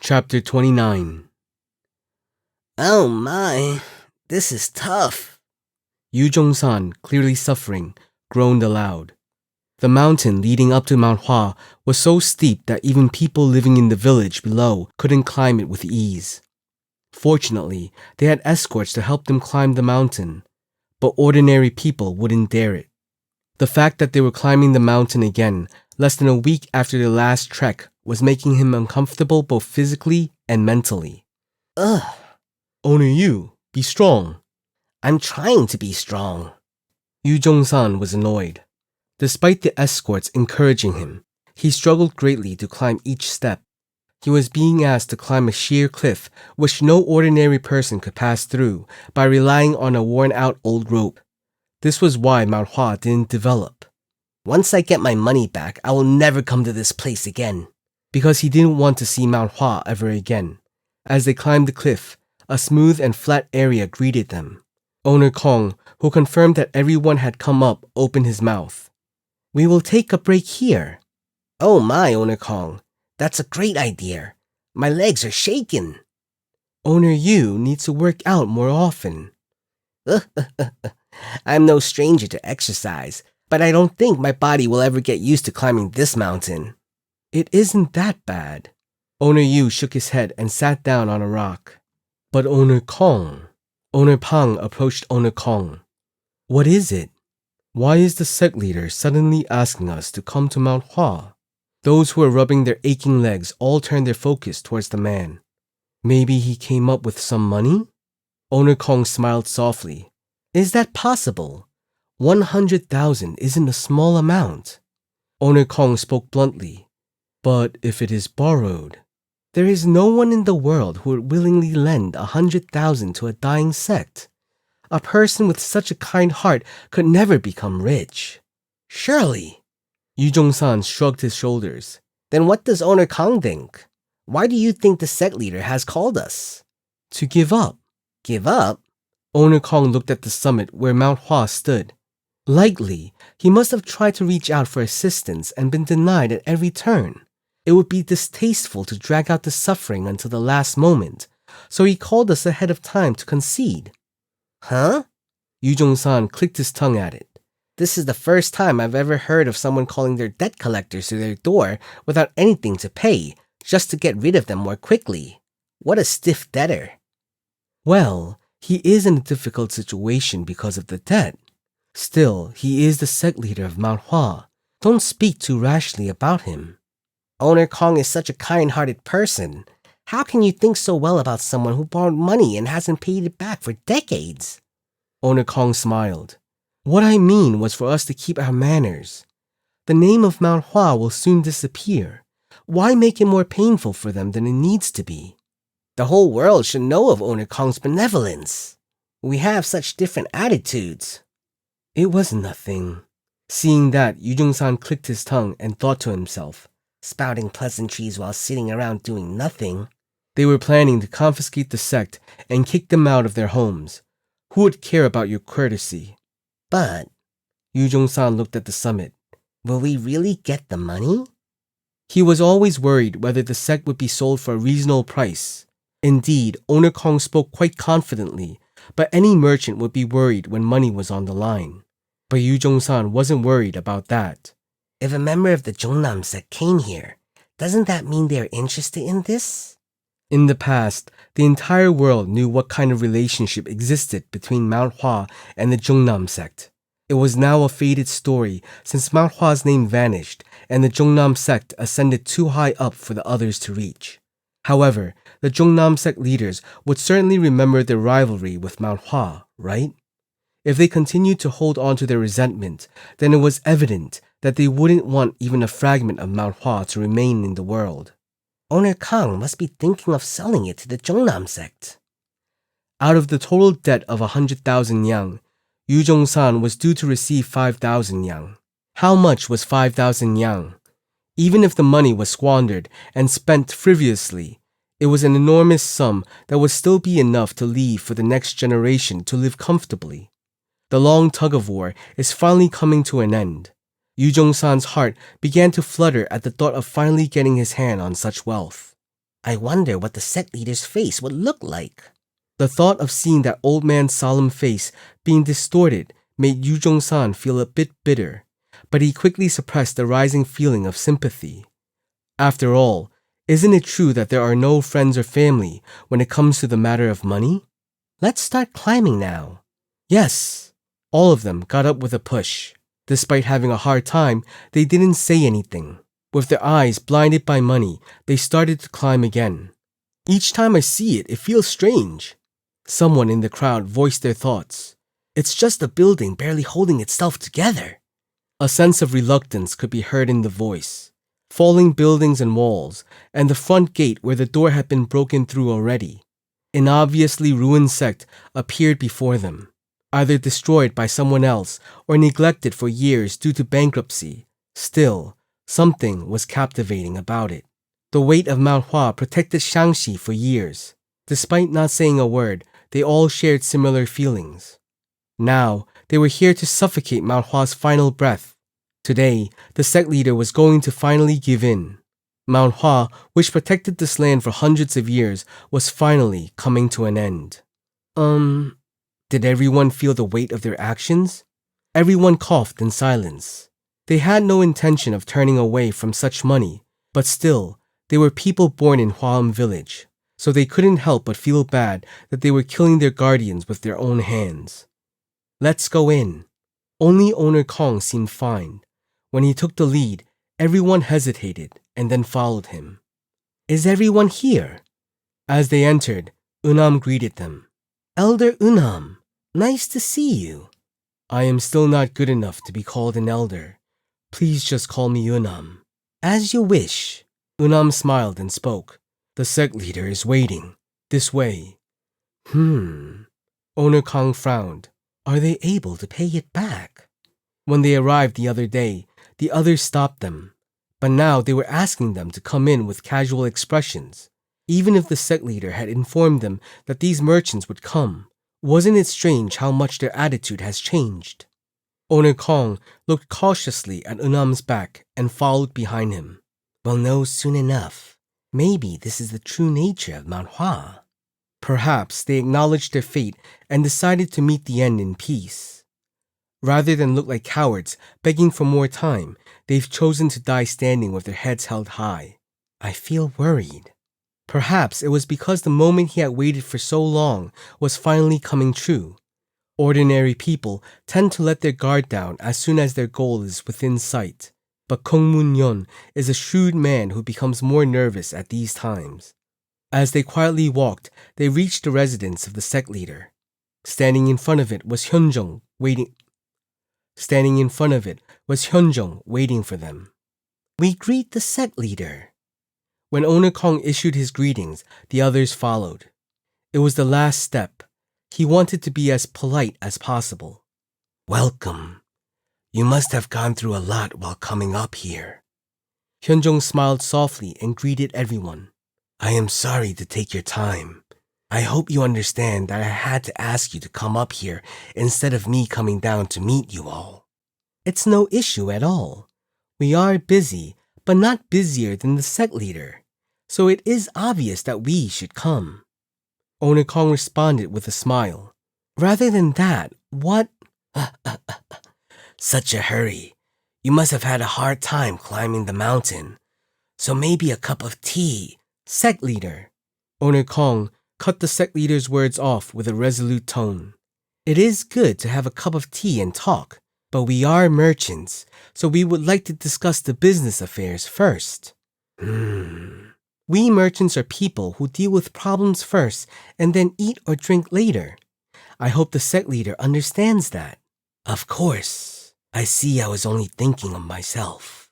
Chapter 29. Oh my, this is tough. Yu Jong-san, clearly suffering, groaned aloud. The mountain leading up to Mount Hua was so steep that even people living in the village below couldn't climb it with ease. Fortunately, they had escorts to help them climb the mountain, but ordinary people wouldn't dare it. The fact that they were climbing the mountain again less than a week after their last trek was making him uncomfortable both physically and mentally. Ugh, Owner Yu, be strong. I'm trying to be strong. Yu Jong-san was annoyed. Despite the escorts encouraging him, he struggled greatly to climb each step. He was being asked to climb a sheer cliff which no ordinary person could pass through by relying on a worn-out old rope. This was why Mount Hua didn't develop. Once I get my money back, I will never come to this place again. Because he didn't want to see Mount Hua ever again. As they climbed the cliff, a smooth and flat area greeted them. Owner Kong, who confirmed that everyone had come up, opened his mouth. We will take a break here. Oh my, Owner Kong, that's a great idea. My legs are shaking. Owner Yu needs to work out more often. I'm no stranger to exercise, but I don't think my body will ever get used to climbing this mountain. It isn't that bad. Owner Yu shook his head and sat down on a rock. But Owner Kong... Owner Pang approached Owner Kong. What is it? Why is the sect leader suddenly asking us to come to Mount Hua? Those who were rubbing their aching legs all turned their focus towards the man. Maybe he came up with some money? Owner Kong smiled softly. Is that possible? 100,000 isn't a small amount. Owner Kong spoke bluntly. But if it is borrowed, there is no one in the world who would willingly lend 100,000 to a dying sect. A person with such a kind heart could never become rich. Surely. Yu Jong-san shrugged his shoulders. Then what does Owner Kong think? Why do you think the sect leader has called us? To give up. Give up? Owner Kong looked at the summit where Mount Hua stood. Likely, he must have tried to reach out for assistance and been denied at every turn. It would be distasteful to drag out the suffering until the last moment, so he called us ahead of time to concede. Huh? Yu Jong-san clicked his tongue at it. This is the first time I've ever heard of someone calling their debt collectors to their door without anything to pay, just to get rid of them more quickly. What a stiff debtor. Well, he is in a difficult situation because of the debt. Still, he is the sect leader of Mount Hua. Don't speak too rashly about him. Owner Kong is such a kind-hearted person. How can you think so well about someone who borrowed money and hasn't paid it back for decades? Owner Kong smiled. What I mean was for us to keep our manners. The name of Mount Hua will soon disappear. Why make it more painful for them than it needs to be? The whole world should know of Owner Kong's benevolence. We have such different attitudes. It was nothing. Seeing that, Yu Jong-san clicked his tongue and thought to himself. Spouting pleasantries while sitting around doing nothing. They were planning to confiscate the sect and kick them out of their homes. Who would care about your courtesy? But, Yu Jong-san looked at the summit. Will we really get the money? He was always worried whether the sect would be sold for a reasonable price. Indeed, Owner Kong spoke quite confidently, but any merchant would be worried when money was on the line. But Yu Jong-san wasn't worried about that. If a member of the Jongnam sect came here, doesn't that mean they are interested in this? In the past, the entire world knew what kind of relationship existed between Mount Hua and the Jongnam sect. It was now a faded story since Mount Hua's name vanished and the Jongnam sect ascended too high up for the others to reach. However, the Jongnam sect leaders would certainly remember their rivalry with Mount Hua, right? If they continued to hold on to their resentment, then it was evident that they wouldn't want even a fragment of Mount Hua to remain in the world. Owner Kong must be thinking of selling it to the Jongnam sect. Out of the total debt of 100,000 yang, Yu Jong-san was due to receive 5,000 yang. How much was 5,000 yang? Even if the money was squandered and spent frivolously, it was an enormous sum that would still be enough to leave for the next generation to live comfortably. The long tug-of-war is finally coming to an end. Yu Jong-san's heart began to flutter at the thought of finally getting his hand on such wealth. I wonder what the sect leader's face would look like. The thought of seeing that old man's solemn face being distorted made Yu Jong-san feel a bit bitter, but he quickly suppressed the rising feeling of sympathy. After all, isn't it true that there are no friends or family when it comes to the matter of money? Let's start climbing now. Yes. All of them got up with a push. Despite having a hard time, they didn't say anything. With their eyes blinded by money, they started to climb again. Each time I see it, it feels strange. Someone in the crowd voiced their thoughts. It's just a building barely holding itself together. A sense of reluctance could be heard in the voice. Falling buildings and walls, and the front gate where the door had been broken through already. An obviously ruined sect appeared before them, either destroyed by someone else or neglected for years due to bankruptcy. Still, something was captivating about it. The weight of Mount Hua protected Shaanxi for years. Despite not saying a word, they all shared similar feelings. Now, they were here to suffocate Mount Hua's final breath. Today, the sect leader was going to finally give in. Mount Hua, which protected this land for hundreds of years, was finally coming to an end. Did everyone feel the weight of their actions? Everyone coughed in silence. They had no intention of turning away from such money, but still, they were people born in Hwaum village, so they couldn't help but feel bad that they were killing their guardians with their own hands. Let's go in. Only owner Kong seemed fine. When he took the lead, everyone hesitated and then followed him. Is everyone here? As they entered, Eunam greeted them. Elder Eunam, nice to see you. I am still not good enough to be called an elder. Please just call me Eunam. As you wish. Eunam smiled and spoke. The sect leader is waiting. This way. Owner Kong frowned. Are they able to pay it back? When they arrived the other day, the others stopped them. But now they were asking them to come in with casual expressions. Even if the sect leader had informed them that these merchants would come, wasn't it strange how much their attitude has changed? Owner Kong looked cautiously at Eunam's back and followed behind him. We'll know soon enough. Maybe this is the true nature of Mount Hua. Perhaps they acknowledged their fate and decided to meet the end in peace. Rather than look like cowards begging for more time, they've chosen to die standing with their heads held high. I feel worried. Perhaps it was because the moment he had waited for so long was finally coming true. Ordinary people tend to let their guard down as soon as their goal is within sight. But Kong Moon-yeon is a shrewd man who becomes more nervous at these times. As they quietly walked, they reached the residence of the sect leader. Standing in front of it was Hyunjung waiting for them. We greet the sect leader. When owner Kong issued his greetings, the others followed. It was the last step. He wanted to be as polite as possible. Welcome. You must have gone through a lot while coming up here. Hyunjung smiled softly and greeted everyone. I am sorry to take your time. I hope you understand that I had to ask you to come up here instead of me coming down to meet you all. It's no issue at all. We are busy, but not busier than the sect leader, so it is obvious that we should come. Owner Kong responded with a smile. Rather than that, what? Such a hurry. You must have had a hard time climbing the mountain. So maybe a cup of tea. Sect leader. Owner Kong cut the sect leader's words off with a resolute tone. It is good to have a cup of tea and talk, but we are merchants, so we would like to discuss the business affairs first. We merchants are people who deal with problems first and then eat or drink later. I hope the sect leader understands that. Of course. I see I was only thinking of myself.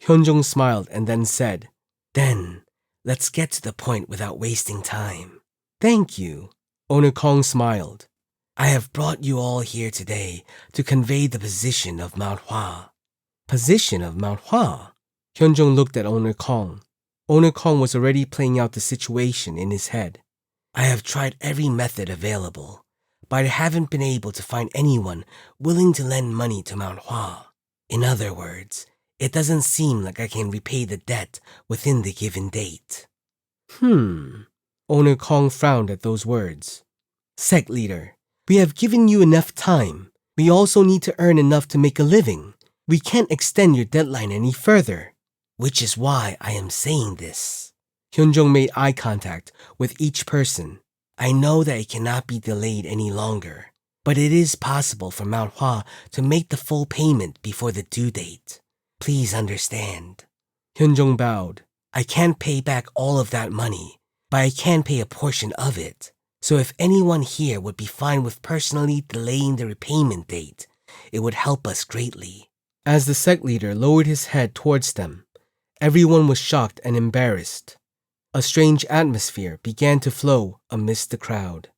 Hyunjung smiled and then said, Then, let's get to the point without wasting time. Thank you. Owner Kong smiled. I have brought you all here today to convey the position of Mount Hua. Position of Mount Hua? Hyunjung looked at Owner Kong. Owner Kong was already playing out the situation in his head. I have tried every method available, but I haven't been able to find anyone willing to lend money to Mount Hua. In other words, it doesn't seem like I can repay the debt within the given date. Owner Kong frowned at those words. Sect leader, we have given you enough time. We also need to earn enough to make a living. We can't extend your deadline any further. Which is why I am saying this. Hyunjong made eye contact with each person. I know that it cannot be delayed any longer, but it is possible for Mount Hua to make the full payment before the due date. Please understand. Hyunjong bowed. I can't pay back all of that money, but I can pay a portion of it. So if anyone here would be fine with personally delaying the repayment date, it would help us greatly. As the sect leader lowered his head towards them, everyone was shocked and embarrassed. A strange atmosphere began to flow amidst the crowd.